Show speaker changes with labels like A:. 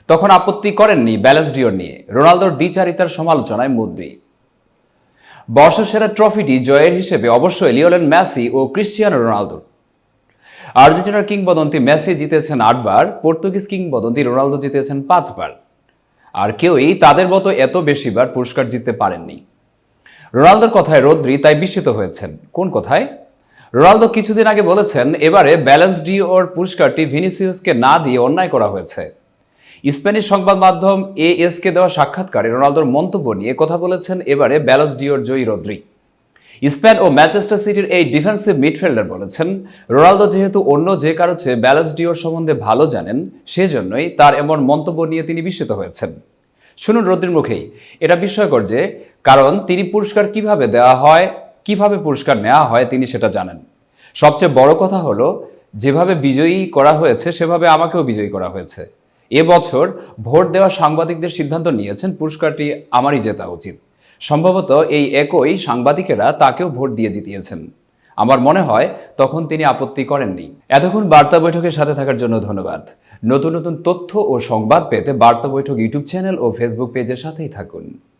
A: তখন আপত্তি করেননি ব্যালেন্স ডিওর নিয়ে। রোনালদোর দ্বিচারিতার সমালোচনায় মুদ্রি। বর্ষসেরা ট্রফিটি জয়ের হিসেবে অবশ্যই লিওনেল মেসি ও ক্রিস্টিয়ানো রোনালদোর। আর্জেন্টিনার কিংবদন্তি মেসি জিতেছেন 8 বার, পর্তুগিজ কিংবদন্তি রোনালদো জিতেছেন 5 বার। আর কেউই তাদের মতো এত বেশিবার পুরস্কার জিততে পারেননি। রোনালদোর কথায় রদ্রি তাই বিস্মিত হয়েছেন। কোন কথায়? রোনালদো কিছুদিন আগে বলেছেন, এবারে ব্যালেন্স ডিওর পুরস্কারটি ভিনিসিয়াসকে না দিয়ে অন্যায় করা হয়েছে। স্প্যানিশ সংবাদ মাধ্যম এএসকে দেওয়া সাক্ষাৎকারে রোনালদোর মন্তব্য নিয়ে কথা বলেছেন এবারে ব্যালেন্স ডিওর জয়ী রদ্রি। স্পেন ও ম্যানচেস্টার সিটির এই ডিফেন্সিভ মিডফিল্ডার বলেছেন, রোনালদো যেহেতু অন্য যে কারো চেয়ে ব্যালেন্স ডিওর সম্বন্ধে ভালো জানেন, সেজন্যই তার এমন মন্তব্য নিয়ে তিনি বিস্মিত হয়েছেন। শুনুন রদ্রির মুখেই। এটা বিস্ময়কর যে, কারণ তিনি পুরস্কার কিভাবে দেওয়া হয়, কিভাবে পুরস্কার নেওয়া হয় তিনি সেটা জানেন। সবচেয়ে বড় কথা হলো, যেভাবে বিজয়ী করা হয়েছে সেভাবে আমাকেও বিজয়ী করা হয়েছে। এবছর ভোট দেওয়া সাংবাদিকদের সিদ্ধান্ত নিয়েছেন পুরস্কারটি আমারই জেতা উচিত। সম্ভবত এই একই সাংবাদিকেরা তাকেও ভোট দিয়ে জিতিয়েছেন। আমার মনে হয় তখন তিনি আপত্তি করেননি। এতক্ষণ বার্তা বৈঠকের সাথে থাকার জন্য ধন্যবাদ। নতুন নতুন তথ্য ও সংবাদ পেতে বার্তা বৈঠক ইউটিউব চ্যানেল ও ফেসবুক পেজের সাথেই থাকুন।